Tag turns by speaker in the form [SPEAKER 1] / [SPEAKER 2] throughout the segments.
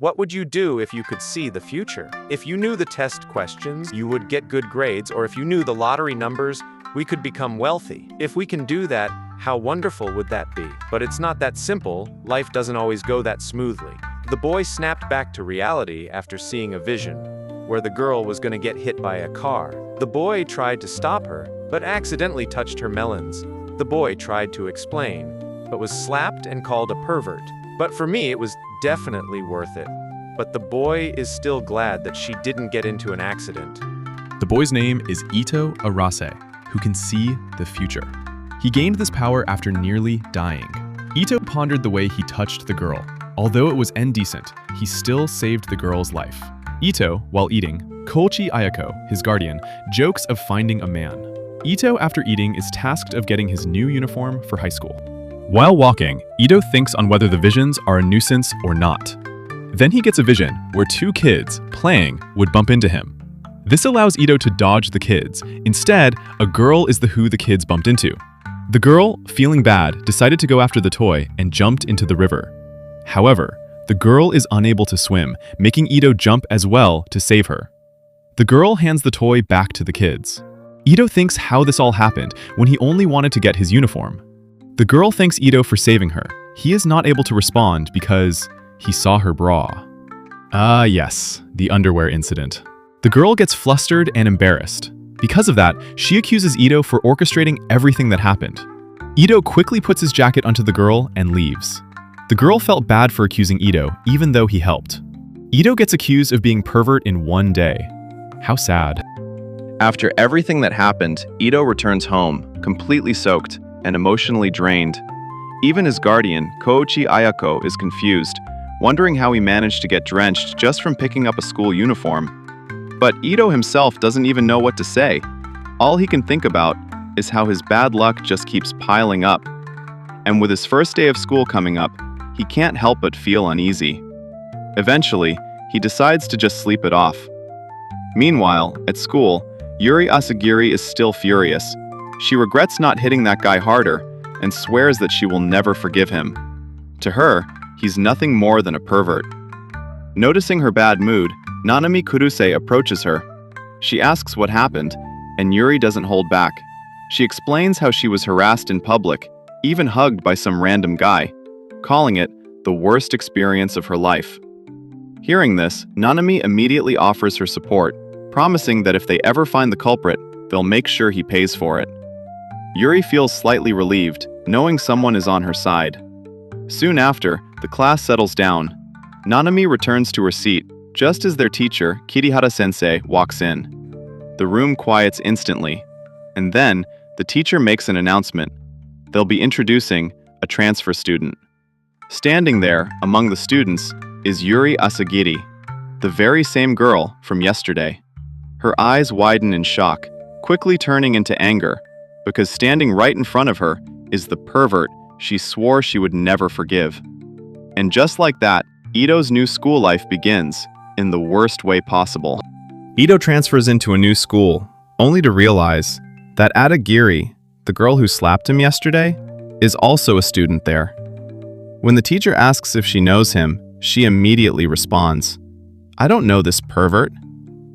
[SPEAKER 1] What would you do if you could see the future? If you knew the test questions, you would get good grades, or if you knew the lottery numbers, we could become wealthy. If we can do that, how wonderful would that be? But it's not that simple. Life doesn't always go that smoothly. The boy snapped back to reality after seeing a vision where the girl was going to get hit by a car. The boy tried to stop her, but accidentally touched her melons. The boy tried to explain, but was slapped and called a pervert. But for me, it was definitely worth it. But the boy is still glad that she didn't get into an accident.
[SPEAKER 2] The boy's name is Ito Arase, who can see the future. He gained this power after nearly dying. Ito pondered the way he touched the girl. Although it was indecent, he still saved the girl's life. Ito, while eating, Koichi Ayako, his guardian, jokes of finding a man. Ito, after eating, is tasked of getting his new uniform for high school. While walking, Ito thinks on whether the visions are a nuisance or not. Then he gets a vision where two kids, playing, would bump into him. This allows Ito to dodge the kids. Instead, a girl is who the kids bumped into. The girl, feeling bad, decided to go after the toy and jumped into the river. However, the girl is unable to swim, making Ito jump as well to save her. The girl hands the toy back to the kids. Ito thinks how this all happened when he only wanted to get his uniform. The girl thanks Ito for saving her. He is not able to respond because he saw her bra. Ah yes, the underwear incident. The girl gets flustered and embarrassed. Because of that, she accuses Ito for orchestrating everything that happened. Ito quickly puts his jacket onto the girl and leaves. The girl felt bad for accusing Ito, even though he helped. Ito gets accused of being pervert in one day. How sad.
[SPEAKER 3] After everything that happened, Ito returns home, completely soaked and emotionally drained. Even his guardian, Koichi Ayako, is confused, wondering how he managed to get drenched just from picking up a school uniform. But Ito himself doesn't even know what to say. All he can think about is how his bad luck just keeps piling up. And with his first day of school coming up, he can't help but feel uneasy. Eventually, he decides to just sleep it off. Meanwhile, at school, Yuri Asagiri is still furious. She regrets not hitting that guy harder and swears that she will never forgive him. To her, he's nothing more than a pervert. Noticing her bad mood, Nanami Kuruse approaches her. She asks what happened, and Yuri doesn't hold back. She explains how she was harassed in public, even hugged by some random guy, calling it the worst experience of her life. Hearing this, Nanami immediately offers her support, promising that if they ever find the culprit, they'll make sure he pays for it. Yuri feels slightly relieved, knowing someone is on her side. Soon after, the class settles down. Nanami returns to her seat, just as their teacher, Kirihara-sensei, walks in. The room quiets instantly, and then the teacher makes an announcement. They'll be introducing a transfer student. Standing there, among the students, is Yuri Asagiri, the very same girl from yesterday. Her eyes widen in shock, quickly turning into anger, because standing right in front of her is the pervert she swore she would never forgive. And just like that, Ito's new school life begins, in the worst way possible. Ito transfers into a new school, only to realize that Asagiri, the girl who slapped him yesterday, is also a student there. When the teacher asks if she knows him, she immediately responds, "I don't know this pervert."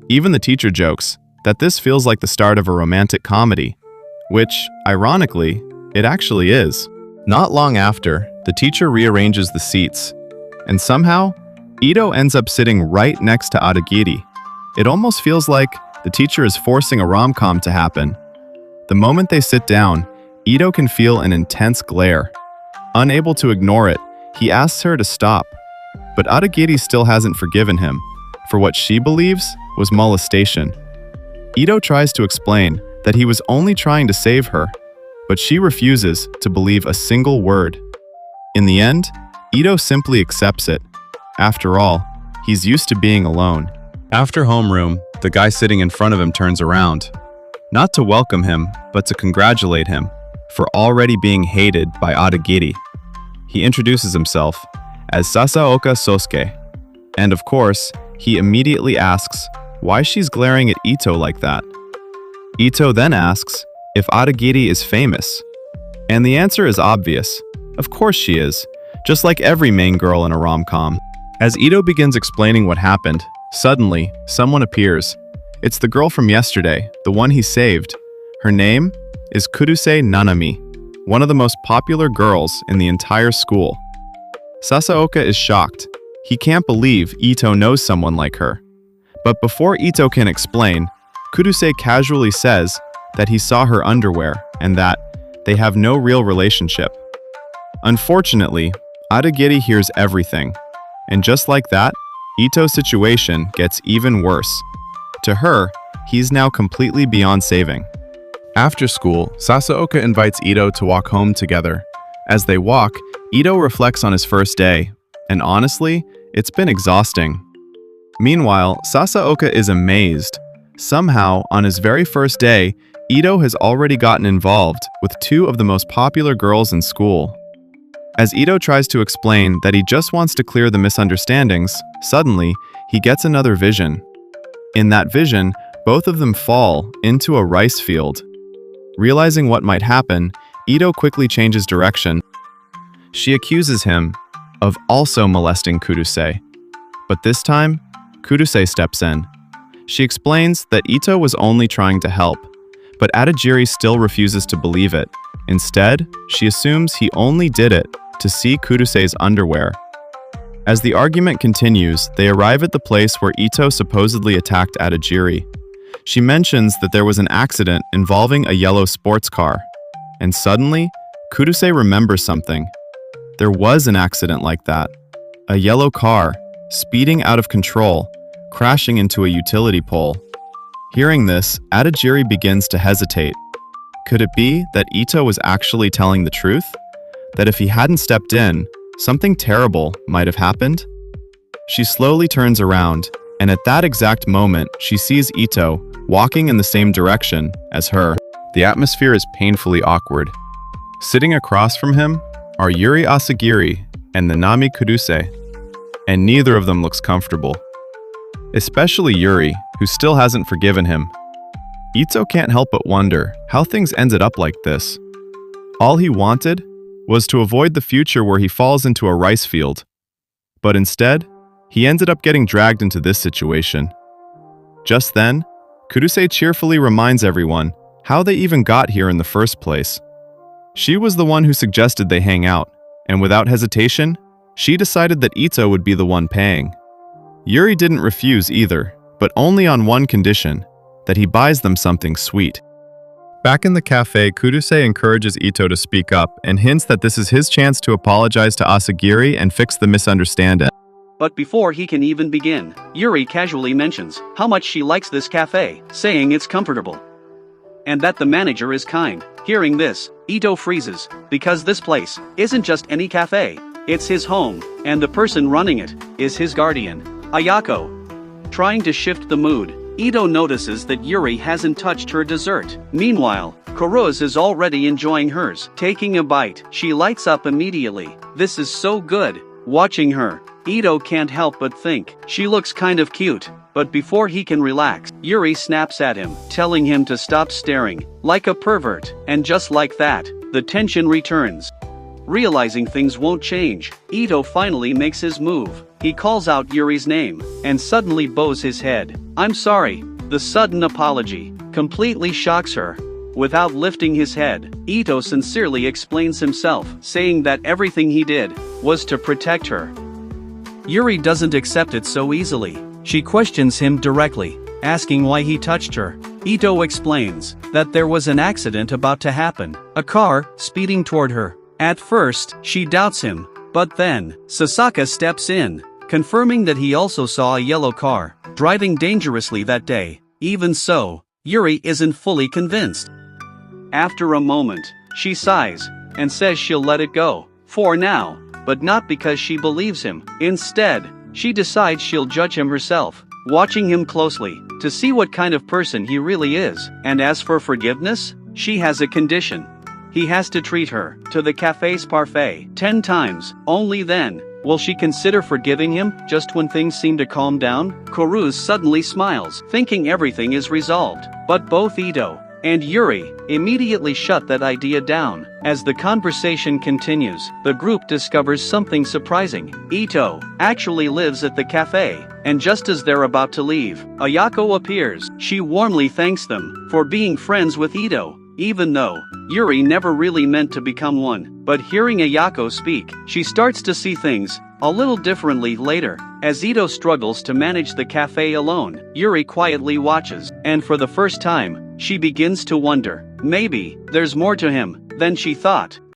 [SPEAKER 3] Even the teacher jokes that this feels like the start of a romantic comedy, which, ironically, it actually is. Not long after, the teacher rearranges the seats, and somehow, Ito ends up sitting right next to Asagiri. It almost feels like the teacher is forcing a rom-com to happen. The moment they sit down, Ito can feel an intense glare. Unable to ignore it, he asks her to stop. But Asagiri still hasn't forgiven him for what she believes was molestation. Ito tries to explain that he was only trying to save her, but she refuses to believe a single word. In the end, Ito simply accepts it. After all, he's used to being alone. After homeroom, the guy sitting in front of him turns around, not to welcome him, but to congratulate him for already being hated by Asagiri. He introduces himself as Sasaoka Sosuke, and of course, he immediately asks why she's glaring at Ito like that. Ito then asks if Asagiri is famous, and the answer is obvious. Of course she is, just like every main girl in a rom-com.
[SPEAKER 2] As Ito begins explaining what happened, suddenly, someone appears. It's the girl from yesterday, the one he saved. Her name is Kuruse Nanami, one of the most popular girls in the entire school. Sasaoka is shocked. He can't believe Ito knows someone like her. But before Ito can explain, Kuruse casually says that he saw her underwear and that they have no real relationship. Unfortunately, Asagiri hears everything. And just like that, Ito's situation gets even worse. To her, he's now completely beyond saving. After school, Sasaoka invites Ito to walk home together. As they walk, Ito reflects on his first day, and honestly, it's been exhausting. Meanwhile, Sasaoka is amazed. Somehow, on his very first day, Ito has already gotten involved with two of the most popular girls in school. As Ito tries to explain that he just wants to clear the misunderstandings, suddenly, he gets another vision. In that vision, both of them fall into a rice field. Realizing what might happen, Ito quickly changes direction. She accuses him of also molesting Kuruse. But this time, Kuruse steps in. She explains that Ito was only trying to help, but Asagiri still refuses to believe it. Instead, she assumes he only did it to see Kuruse's underwear. As the argument continues, they arrive at the place where Ito supposedly attacked Asagiri. She mentions that there was an accident involving a yellow sports car. And suddenly, Kuruse remembers something. There was an accident like that. A yellow car, speeding out of control, crashing into a utility pole. Hearing this, Asagiri begins to hesitate. Could it be that Ito was actually telling the truth? That if he hadn't stepped in, something terrible might have happened? She slowly turns around, and at that exact moment, she sees Ito walking in the same direction as her. The atmosphere is painfully awkward. Sitting across from him are Yuri Asagiri and Nanami Kuruse, and neither of them looks comfortable. Especially Yuri, who still hasn't forgiven him. Ito can't help but wonder how things ended up like this. All he wanted was to avoid the future where he falls into a rice field. But instead, he ended up getting dragged into this situation. Just then, Kuruse cheerfully reminds everyone how they even got here in the first place. She was the one who suggested they hang out, and without hesitation, she decided that Ito would be the one paying. Yuri didn't refuse either, but only on one condition, that he buys them something sweet. Back in the cafe, Kuruse encourages Ito to speak up and hints that this is his chance to apologize to Asagiri and fix the misunderstanding.
[SPEAKER 4] But before he can even begin, Yuri casually mentions how much she likes this cafe, saying it's comfortable. And that the manager is kind. Hearing this, Ito freezes, because this place isn't just any cafe, it's his home, and the person running it is his guardian, Ayako. Trying to shift the mood, Ito notices that Yuri hasn't touched her dessert. Meanwhile, Kurose is already enjoying hers. Taking a bite, she lights up immediately. This is so good. Watching her, Ito can't help but think she looks kind of cute. But before he can relax, Yuri snaps at him, telling him to stop staring like a pervert. And just like that, the tension returns. Realizing things won't change, Ito finally makes his move. He calls out Yuri's name, and suddenly bows his head. "I'm sorry." The sudden apology completely shocks her. Without lifting his head, Ito sincerely explains himself, saying that everything he did was to protect her. Yuri doesn't accept it so easily. She questions him directly, asking why he touched her. Ito explains that there was an accident about to happen, a car speeding toward her. At first, she doubts him, but then, Sasaka steps in, confirming that he also saw a yellow car driving dangerously that day. Even so, Yuri isn't fully convinced. After a moment, she sighs and says she'll let it go for now, but not because she believes him. Instead, she decides she'll judge him herself, watching him closely to see what kind of person he really is. And as for forgiveness, she has a condition. He has to treat her to the cafe's parfait 10 times. Only then will she consider forgiving him. Just when things seem to calm down, Kuruse suddenly smiles, thinking everything is resolved. But both Ito And Yuri immediately shut that idea down. As the conversation continues, the group discovers something surprising. Ito actually lives at the cafe, and just as they're about to leave, Ayako appears. She warmly thanks them for being friends with Ito, even though Yuri never really meant to become one. But hearing Ayako speak, she starts to see things a little differently later. As Ito struggles to manage the cafe alone, Yuri quietly watches, and for the first time, she begins to wonder, maybe there's more to him than she thought.